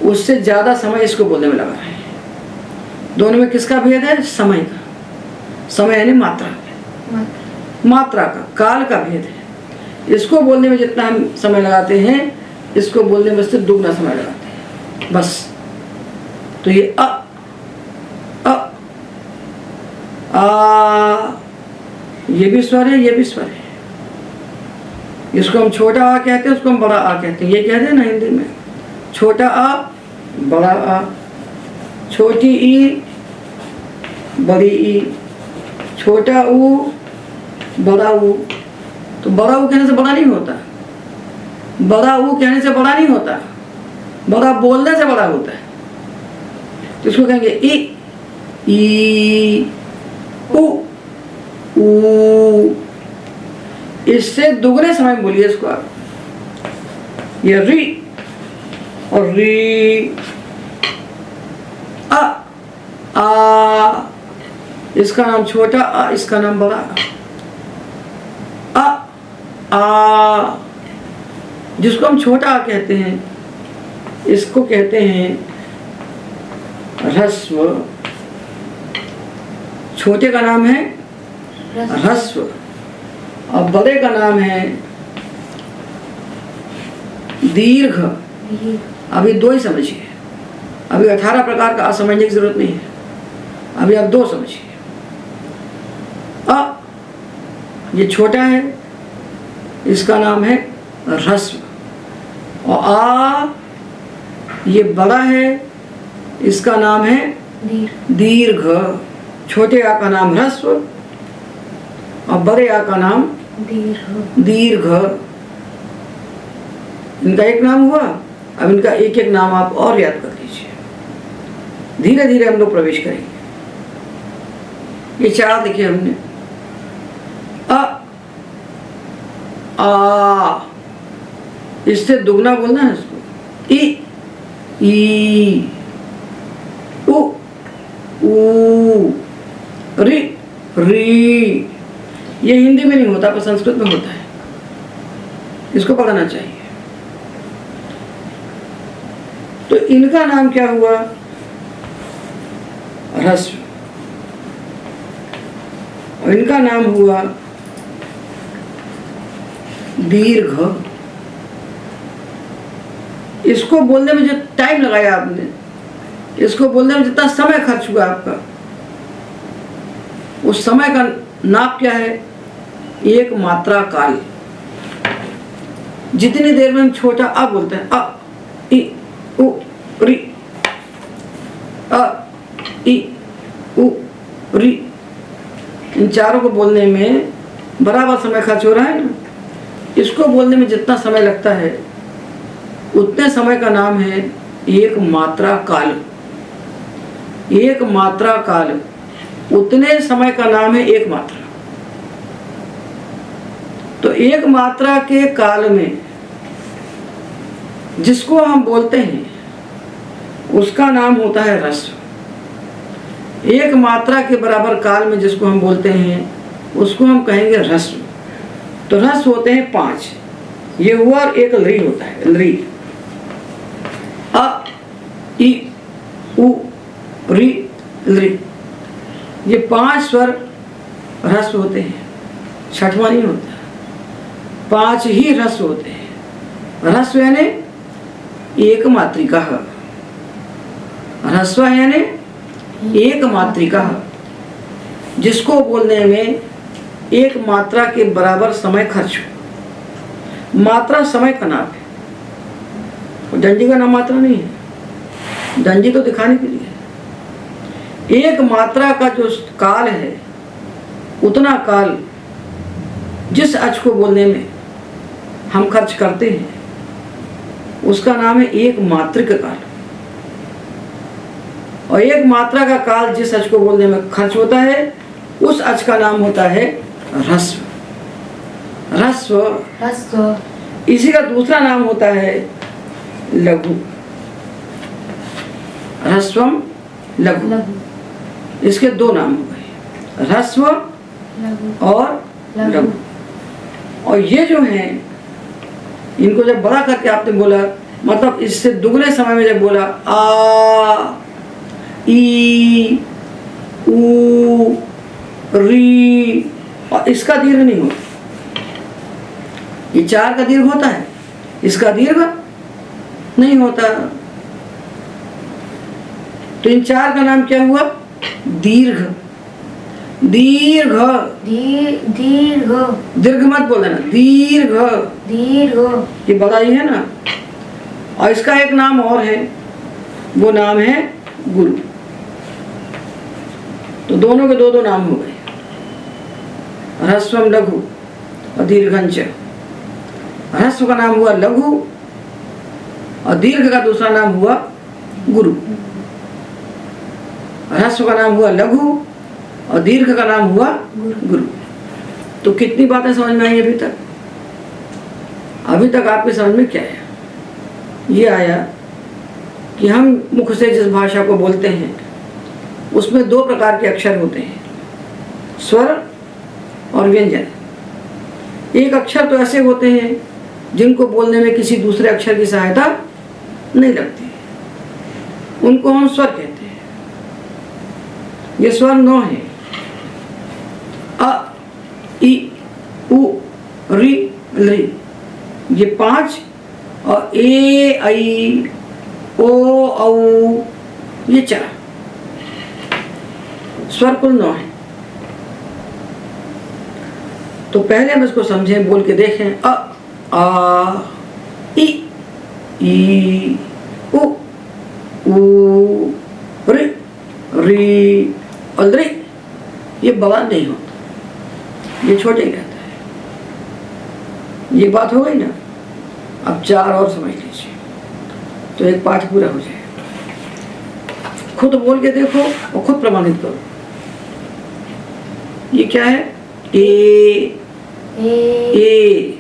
उससे ज़्यादा समय इसको बोलने में लगा है। दोनों में किसका भेद है? समय का। समय यानी मात्रा का, काल का भेद है। इसको बोलने में जितना हम समय लगाते हैं, इसको बोलने में सिर्फ दुगना समय लगाते हैं बस। तो ये आ, ये भी स्वर है, ये भी स्वर है। इसको हम छोटा आ कहते हैं, उसको हम बड़ा आ कहते हैं। ये कहते हैं ना हिंदी में, छोटा आ बड़ा आ, छोटी ई बड़ी ई, छोटा ऊ बड़ा ऊ। तो बड़ा ऊ कहने से बड़ा नहीं होता, बड़ा ऊ कहने से बड़ा नहीं होता, बड़ा बोलने से बड़ा होता है। तो इसको कहेंगे ई ऊ ऊ। इससे दुगने समय में बोलिए इसको आप। ये री और री, आ, इसका नाम छोटा आ, इसका नाम बड़ा आ। जिसको हम छोटा आ कहते हैं, इसको कहते हैं ह्रस्व। छोटे का नाम है ह्रस्व और बड़े का नाम है दीर्घ। अभी दो ही समझिए, अभी 18 प्रकार का समझने की जरूरत नहीं है। अभी आप दो समझिए। अ ये छोटा है, इसका नाम है ह्रस्व। और आ ये बड़ा है, इसका नाम है दीर्घ। छोटे आ का नाम ह्रस्व और बड़े आ का नाम दीर्घ। इनका एक नाम हुआ। अब इनका एक एक नाम आप और याद कर लीजिए। धीरे धीरे हम लोग प्रवेश करेंगे। ये चार देखिए हमने, आ, इससे दुगना बोलना है इसको। ई उ ऊ, री री। ये हिंदी में नहीं होता पर संस्कृत में होता है, इसको पढ़ना चाहिए। तो इनका नाम क्या हुआ? ह्रस्व। और इनका नाम हुआ दीर्घ। इसको बोलने में जो टाइम लगाया आपने, इसको बोलने में जितना समय खर्च हुआ आपका, उस समय का नाप क्या है? एक मात्रा काल। जितनी देर में हम छोटा आ बोलते हैं, अ ई उ री, अ ई उ री, इन चारों को बोलने में बराबर समय खर्च हो रहा है ना। इसको बोलने में जितना समय लगता है उतने समय का नाम है एक मात्रा काल। एक मात्रा काल, उतने समय का नाम है एक मात्रा। तो एक मात्रा के काल में जिसको हम बोलते हैं उसका नाम होता है ह्रस्व। एक मात्रा के बराबर काल में जिसको हम बोलते हैं उसको हम कहेंगे ह्रस्व। तो ह्रस्व होते हैं 5। ये हुआ और एक लरी होता है, लरी। अ, इ, उ, री, लरी। ये 5 स्वर ह्रस्व होते हैं, छठवां नहीं होता। 5 ही ह्रस्व होते हैं। ह्रस्व यानी एक मात्रिका। ह्रस्व यानी एक मात्रिका, जिसको बोलने में एक मात्रा के बराबर समय खर्च हो। मात्रा समय का नाम है, डंडी का नाम मात्रा नहीं है। डंडी तो दिखाने के लिए है। एक मात्रा का जो काल है उतना काल जिस अक्ष को बोलने में हम खर्च करते हैं उसका नाम है एक मात्रिक काल। और एक मात्रा का काल जिस अक्ष को बोलने में खर्च होता है उस अक्ष का नाम होता है ह्रस्व। ह्रस्व, ह्रस्व। इसी का दूसरा नाम होता है लघु। ह्रस्वम, लघु। लघु। इसके 2 नाम हो गए, ह्रस्व लघु और लघु। और ये जो हैं इनको जब बड़ा करके आपने बोला, मतलब इससे दुगने समय में जब बोला आ, ई, ऊ, री, और इसका दीर्घ नहीं होता। ये 4 का दीर्घ होता है, इसका दीर्घ नहीं होता। तो इन 4 का नाम क्या हुआ? दीर्घ। दीर्घ, दीर्घ। दीर्घ मत बोल देना, दीर्घ। दीर्घ। ये बड़ा ही है ना। और इसका एक नाम और है, वो नाम है गुरु। तो दोनों के 2 नाम हो गए, ह्रस्वम लघु और दीर्घंच। ह्रस्व का नाम हुआ लघु और दीर्घ का दूसरा नाम हुआ गुरु। ह्रस्व का नाम हुआ लघु और दीर्घ का नाम हुआ गुरु। तो कितनी बातें समझ में आई अभी तक? अभी तक आपके समझ में क्या है? ये आया कि हम मुख से जिस भाषा को बोलते हैं उसमें 2 प्रकार के अक्षर होते हैं, स्वर और व्यंजन। एक अक्षर तो ऐसे होते हैं जिनको बोलने में किसी दूसरे अक्षर की सहायता नहीं लगती, उनको हम स्वर कहते हैं। ये स्वर 9 है, अ, इ, उ, री, लरी। ये 5 और ए, ऐ, ओ, औ, ये 4 स्वर कुल 9 है। तो पहले हम इसको समझें, बोल के देखें। अ, आ, इ, ई, उ, ऊ, री, री और लरी। ये बड़ा नहीं होता, ये छोटे ही रहता है। ये बात हो गई ना। अब 4 और समझ लीजिए तो एक पाठ पूरा हो जाए। खुद बोल के देखो और खुद प्रमाणित करो। ये क्या है? ए, ए।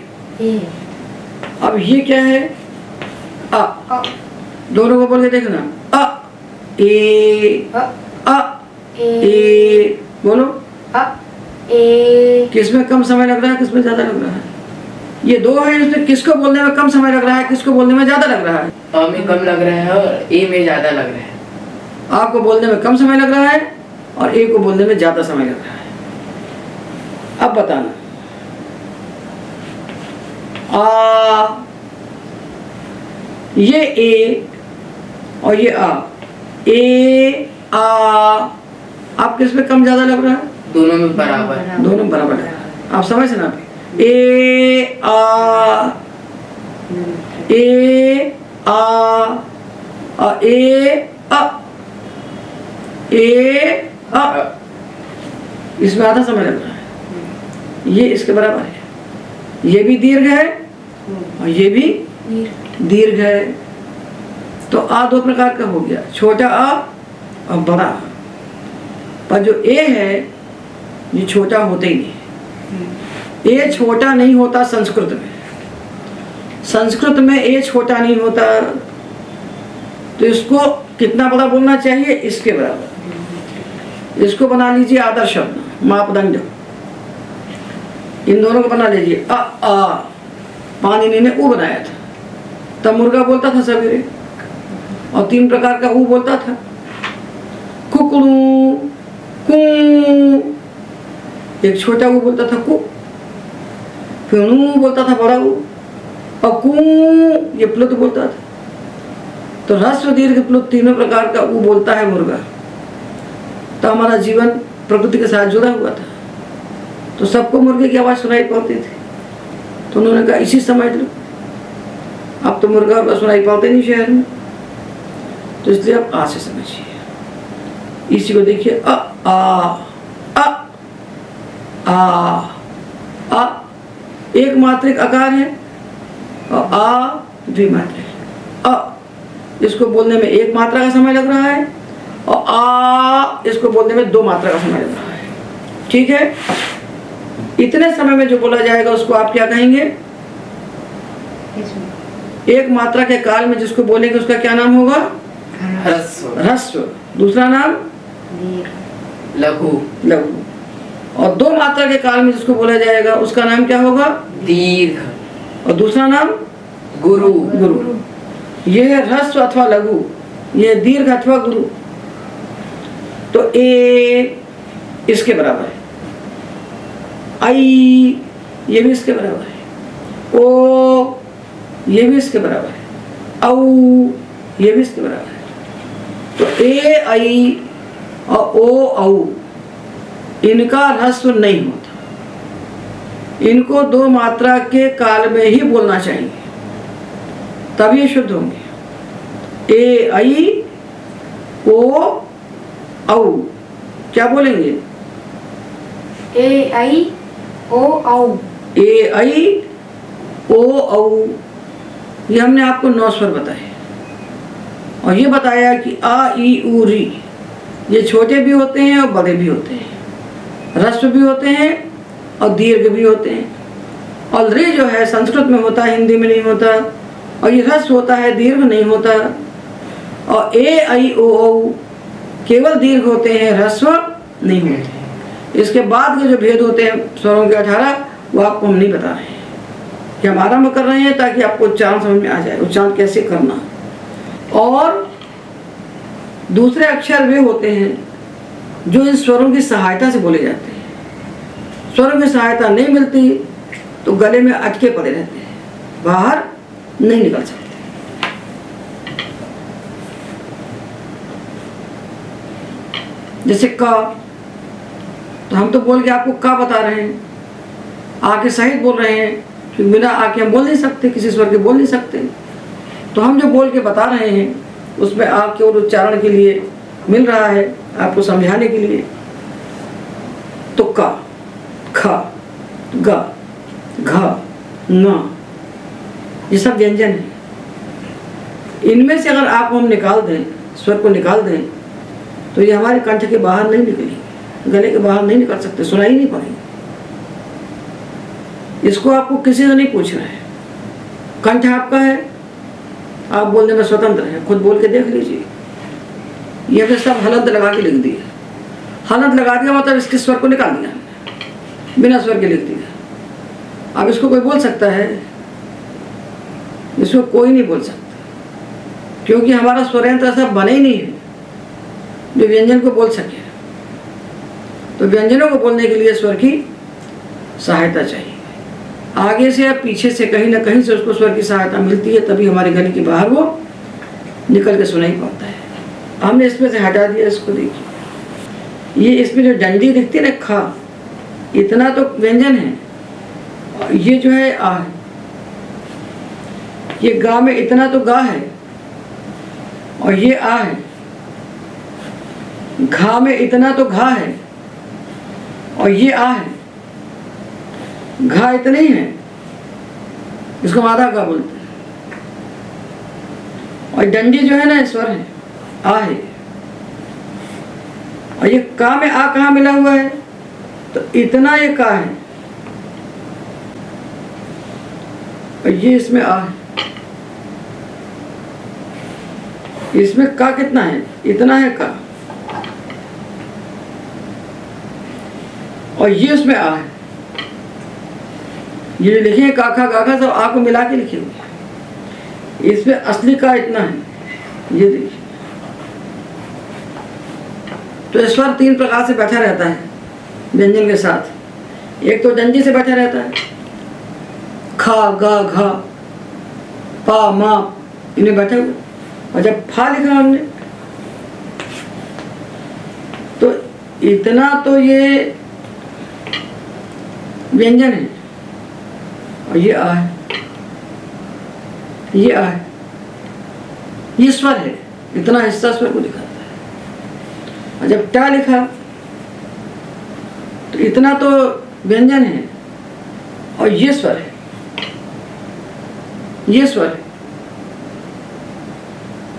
अब ये क्या है? अ। दोनों को बोल के देखना। अ, ए, अ, ए। बोलो। किसमें कम समय लग रहा है, किसमें ज्यादा लग रहा है? ये 2 है, इसमें किसको बोलने में कम समय लग रहा है, किसको बोलने में ज्यादा लग रहा है? अ में कम लग रहा है और ए में ज्यादा लग रहा है। आपको बोलने में कम समय लग रहा है और ए को बोलने में ज्यादा समय लग रहा है। अब बताना। आ, ये ए और ये आ। ए, आ, आप किस में कम ज्यादा लग रहा है? दोनों में बराबर। दोनों बराबर है। आप समझ ना। ए, आ, ए, आ, ए, अ, ए, अ। इसमें आधा समय लग रहा है। ये इसके बराबर है, ये भी दीर्घ है और ये भी दीर्घ है। तो आ दो प्रकार का हो गया, छोटा आ और बड़ा आ। पर जो ए है ये छोटा होता ही नहीं। ए छोटा नहीं होता संस्कृत में। संस्कृत में ए छोटा नहीं होता, तो इसको कितना बड़ा बोलना चाहिए? इसके बराबर। इसको बना लीजिए आदर्श शब्द, मापदंड। इन दोनों को बना लीजिए। अ आ पाणिनि ने ऊ बनाया था, तब मुर्गा बोलता था सवेरे, और 3 प्रकार का ऊ बोलता था, कुकड़ू, कू। एक छोटा ऊ बोलता था कु, फिर ऊ बोलता था बड़ा ऊ, और कू ये प्लुत बोलता था। तो ह्रस्व दीर्घ प्लुत तीनों प्रकार का ऊ बोलता है मुर्गा। तो हमारा जीवन प्रकृति के साथ जुड़ा हुआ था, तो सबको मुर्गे की आवाज़ सुनाई पड़ती थी। तो उन्होंने कहा इसी समझ लो, अब तो मुर्गा का सुनाई पड़ते नहीं शहर में, तो इसलिए आप आ से समझिए। इसी को देखिए, अ आ अ आ आ एक मात्रिक आकार है और आ द्विमात्रिक। अ इसको बोलने में 1 मात्रा का समय लग रहा है, और आ इसको बोलने में 2 मात्रा का समय लग रहा है। ठीक है, इतने समय में जो बोला जाएगा उसको आप क्या कहेंगे? 1 मात्रा के काल में जिसको बोलेंगे उसका क्या नाम होगा? ह्रस्व। ह्रस्व। दूसरा नाम लघु। लघु। और 2 मात्रा के काल में जिसको बोला जाएगा उसका नाम क्या होगा? दीर्घ। और दूसरा नाम गुरु। गुरु। ये है ह्रस्व अथवा लघु, ये दीर्घ अथवा गुरु। तो ए इसके बराबर है, आई ये भी इसके बराबर है, ओ ये भी इसके बराबर है, औ ये भी इसके बराबर है। तो ए आई और ओ औ इनका ह्रस्व नहीं होता। इनको 2 मात्रा के काल में ही बोलना चाहिए, तब ये शुद्ध होंगे। ए आई ओ औ क्या बोलेंगे? ए आई ओ औ। ए आई ओ औ। ये हमने आपको 9 स्वर बताए, और ये बताया कि आ ई उ री ये छोटे भी होते हैं और बड़े भी होते हैं, ह्रस्व भी होते हैं और दीर्घ भी होते हैं। और रे जो है संस्कृत में होता है, हिंदी में नहीं होता, और ये ह्रस्व होता है, दीर्घ नहीं होता। और ए आई ओ औ केवल दीर्घ होते हैं, ह्रस्व नहीं होते। इसके बाद के जो भेद होते हैं स्वरों के 18, वो आपको हम नहीं बता रहे हैं, कि हम आरंभ कर रहे हैं ताकि आपको उच्चारण समझ में आ जाए, उच्चारण कैसे करना। और दूसरे अक्षर वे होते हैं जो इन स्वरों की सहायता से बोले जाते हैं। स्वरों की सहायता नहीं मिलती तो गले में अटके पड़े रहते हैं, बाहर नहीं निकल सकते। जैसे का, तो हम तो बोल के आपको का बता रहे हैं, आके सहित बोल रहे हैं, क्योंकि बिना आके हम बोल नहीं सकते, किसी स्वर के बोल नहीं सकते। तो हम जो बोल के बता रहे हैं उसमें आपके और उच्चारण के लिए मिल रहा है, आपको समझाने के लिए। तो का, खा, गा, घा, ना, ये सब व्यंजन है। इनमें से अगर आप हम निकाल दें, स्वर को निकाल दें, तो ये हमारे कंठ के बाहर नहीं निकलेंगे, गले के बाहर नहीं निकल सकते, सुनाई नहीं पड़ेंगे। इसको आपको किसी से नहीं पूछना है, कंठ आपका है, आप बोलने में स्वतंत्र हैं, खुद बोल के देख लीजिए। ये हमने सब हलंत लगा के लिख दिया। हलंत लगा दिया मतलब इसके स्वर को निकाल दिया, बिना स्वर के लिख दिया। अब इसको कोई बोल सकता है? इसको कोई नहीं बोल सकता, क्योंकि हमारा स्वरयंत्र ऐसा बने ही नहीं है जो व्यंजन को बोल सके। तो व्यंजनों को बोलने के लिए स्वर की सहायता चाहिए। आगे से या पीछे से कहीं ना कहीं से उसको स्वर की सहायता मिलती है, तभी हमारे गले के बाहर वो निकल के सुनाई पड़ता है। हमने इसमें से हटा दिया, इसको देखिए, ये इसमें जो डंडी दिखती है ना, खा, इतना तो व्यंजन है, और ये जो है आ है। ये गा में इतना तो गा है, और ये आ है। घा में इतना तो घा है, और ये आ है, घा इतने ही है, इसको हम आधा घा बोलते हैं। और डंडी जो है ना स्वर है, आ है। और ये का में आ कहाँ मिला हुआ है, तो इतना ये का है, और ये इसमें आ है। इसमें का कितना है, इतना है का, और ये उसमें आ है। ये लिखे काखा गाखा सब आ को मिला के लिखे हुए, इसमें असली का इतना है, ये देखिए। तो स्वर 3 प्रकार से बैठा रहता है व्यंजन के साथ। एक तो डंडी से बैठा रहता है, खा गा घा पा मा, इन्हें बैठे हुए। और जब फा लिखा हमने तो इतना तो ये व्यंजन है, और ये आ है, ये आ है, ये स्वर है, इतना हिस्सा स्वर को दिखाता है। और जब टा लिखा तो इतना तो व्यंजन है, और ये स्वर है, ये स्वर है।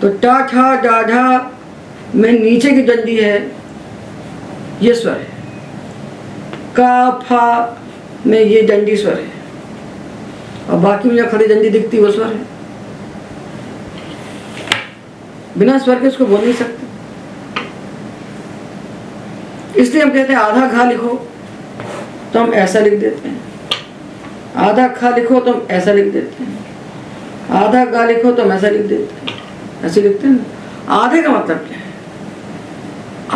तो टा ठा डा ढा में नीचे की डंडी है, ये स्वर है। का फा में ये डंडी स्वर है, और बाकी में जो खड़ी डंडी दिखती है वो स्वर है। बिना स्वर के इसको बोल नहीं सकते, इसलिए हम कहते हैं आधा घा लिखो तो हम ऐसा लिख देते हैं, आधा खा लिखो तो हम ऐसा लिख देते हैं, आधा गा लिखो तो हम ऐसा लिख देते हैं, ऐसे लिखते हैं ना। आधे का मतलब क्या है,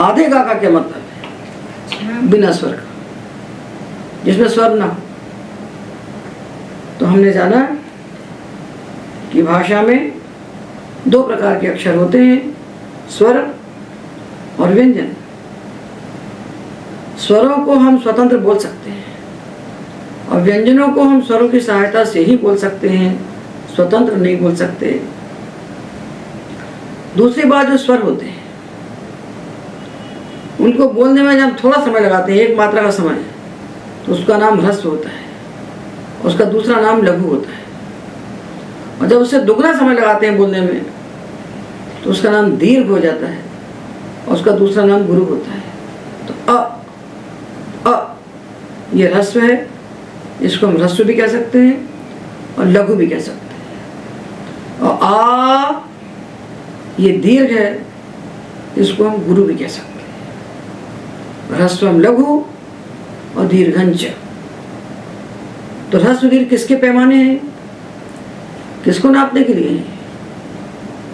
आधे गा का क्या मतलब है, बिना स्वर का, जिसमें स्वर ना हो। तो हमने जाना कि भाषा में 2 प्रकार के अक्षर होते हैं, स्वर और व्यंजन। स्वरों को हम स्वतंत्र बोल सकते हैं, और व्यंजनों को हम स्वरों की सहायता से ही बोल सकते हैं, स्वतंत्र नहीं बोल सकते। दूसरी बात, जो स्वर होते हैं उनको बोलने में जब थोड़ा समय लगाते हैं, 1 मात्रा का समय, तो उसका नाम ह्रस्व होता है, उसका दूसरा नाम लघु होता है। और जब उससे दुगना समय लगाते हैं बोलने में, तो उसका नाम दीर्घ हो जाता है, और उसका दूसरा नाम गुरु होता है। तो ये ह्रस्व है, इसको हम ह्रस्व भी कह सकते हैं और लघु भी कह सकते हैं। और आ ये दीर्घ है, इसको हम गुरु भी कह सकते हैं। ह्रस्वम लघु और दीर्घंच। तो ह्रस्व दीर्घ किसके पैमाने हैं, किसको नापने के लिए हैं?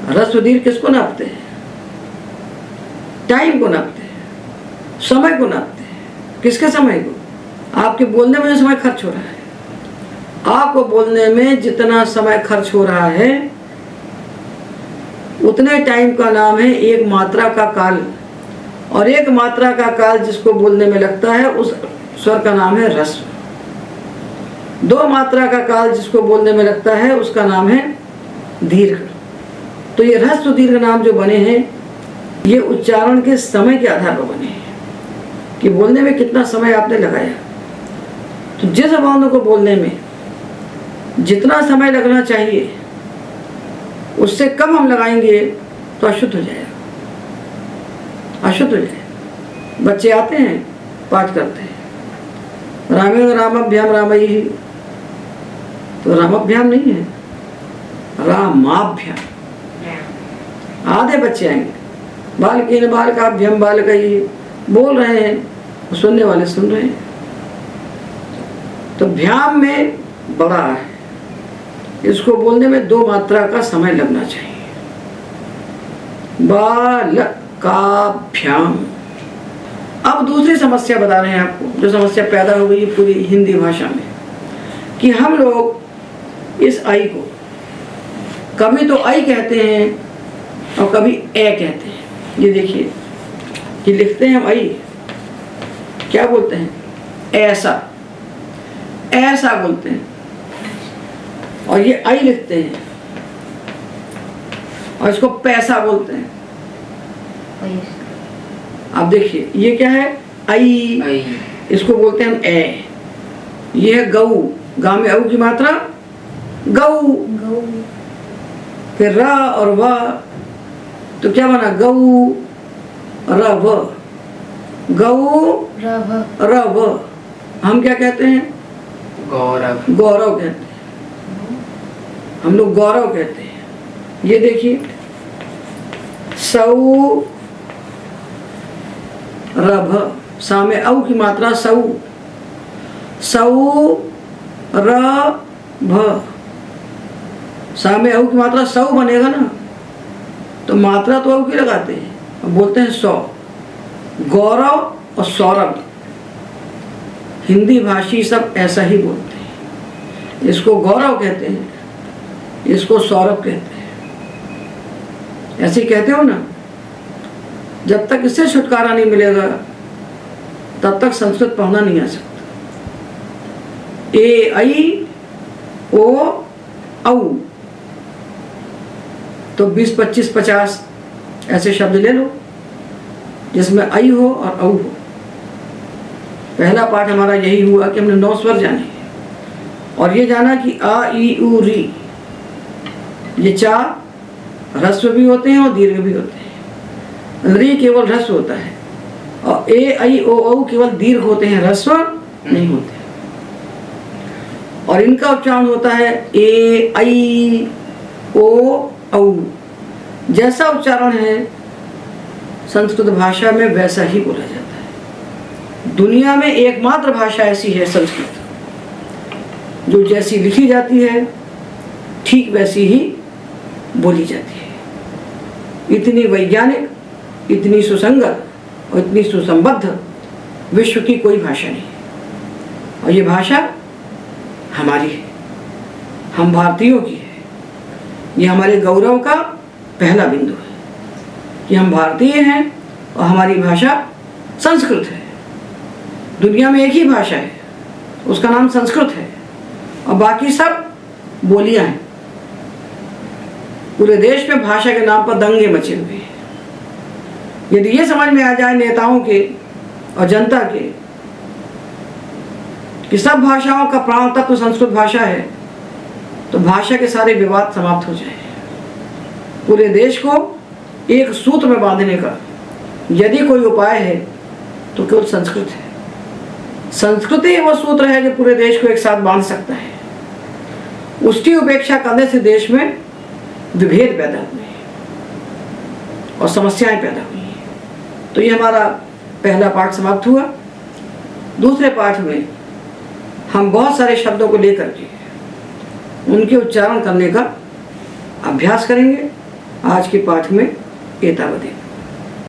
ह्रस्व दीर्घ किसको नापते हैं? टाइम को नापते हैं, समय को नापते हैं। किसके समय को? आपके बोलने में जो समय खर्च हो रहा है, आपको बोलने में जितना समय खर्च हो रहा है, उतने टाइम का नाम है 1 मात्रा का काल। और 1 मात्रा का काल जिसको बोलने में लगता है, उस स्वर का नाम है ह्रस्व। 2 मात्रा का काल जिसको बोलने में लगता है, उसका नाम है दीर्घ। तो ये ह्रस्व दीर्घ नाम जो बने हैं, ये उच्चारण के समय के आधार पर बने हैं कि बोलने में कितना समय आपने लगाया। तो जिस वर्णों को बोलने में जितना समय लगना चाहिए, उससे कम हम लगाएंगे तो अशुद्ध हो जाएगा, अशुद्ध हो जाएगा। बच्चे आते हैं, पाठ करते हैं, रामेण रामाभ्याम रामयि, तो रामाभ्याम नहीं है, रामाभ्याम। आधे बच्चे आएंगे, बालकेन बालकाभ्याम बालकयि, बोल रहे हैं, सुनने वाले सुन रहे हैं। तो भ्याम में बड़ा है, इसको बोलने में 2 मात्रा का समय लगना चाहिए। बालकाभ्याम। अब दूसरी समस्या बता रहे हैं आपको, जो समस्या पैदा हो गई पूरी हिंदी भाषा में, कि हम लोग इस आई को कभी तो आई कहते हैं और कभी ए कहते हैं। ये देखिए, कि लिखते हैं हम आई, क्या बोलते हैं? ऐसा, ऐसा बोलते हैं। और ये आई लिखते हैं, और इसको पैसा बोलते हैं। अब देखिए, ये क्या है? आई। इसको बोलते हैं ए। ये है गऊ, गा में औ की मात्रा गऊ। गौ फिर र और व, तो क्या बना गऊ र व, गऊ रव र व। हम क्या कहते हैं? गौरव, गौरव कहते हैं, हम लोग गौरव कहते हैं। ये देखिए सऊ रभ, सा में औ की मात्रा सऊ, सऊ र भ, सा में औ की मात्रा सऊ बनेगा ना, तो मात्रा तो औ की लगाते हैं, अब बोलते हैं सौ। गौरव और सौरभ, हिंदी भाषी सब ऐसा ही बोलते हैं। इसको गौरव कहते हैं, इसको सौरभ कहते हैं। ऐसे कहते हो ना। जब तक इससे छुटकारा नहीं मिलेगा तब तक संस्कृत पढ़ना नहीं आ सकता। ए आई ओ औ, तो 20, 25, 50 ऐसे शब्द ले लो जिसमें आई हो और औ हो। पहला पाठ हमारा यही हुआ कि हमने 9 स्वर जाने और ये जाना कि आ ई उ री, ये 4 ह्रस्व भी होते हैं और दीर्घ भी होते हैं। री केवल ह्रस्व होता है और ए आई ओ औ केवल दीर्घ होते हैं, ह्रस्व नहीं होते। और इनका उच्चारण होता है ए आई ओ औ। जैसा उच्चारण है संस्कृत भाषा में वैसा ही बोला जाता है। दुनिया में एकमात्र भाषा ऐसी है संस्कृत, जो जैसी लिखी जाती है ठीक वैसी ही बोली जाती है। इतनी वैज्ञानिक, इतनी सुसंगत और इतनी सुसंबद्ध विश्व की कोई भाषा नहीं है। और ये भाषा हमारी है, हम भारतीयों की है। ये हमारे गौरव का पहला बिंदु है कि हम भारतीय हैं और हमारी भाषा संस्कृत है। दुनिया में एक ही भाषा है, उसका नाम संस्कृत है और बाकी सब बोलियां हैं। पूरे देश में भाषा के नाम पर दंगे मचे हुए हैं। यदि ये समझ में आ जाए नेताओं के और जनता के कि सब भाषाओं का प्राण तत्व संस्कृत भाषा है, तो भाषा के सारे विवाद समाप्त हो जाए। पूरे देश को एक सूत्र में बांधने का यदि कोई उपाय है तो केवल संस्कृत है। संस्कृत ही वो सूत्र है जो पूरे देश को एक साथ बांध सकता है। उसकी उपेक्षा करने से देश में विभेद पैदा हुए और समस्याएं पैदा हुई। तो ये हमारा पहला पाठ समाप्त हुआ। दूसरे पाठ में हम बहुत सारे शब्दों को लेकर के उनके उच्चारण करने का अभ्यास करेंगे। आज के पाठ में एतावदेव।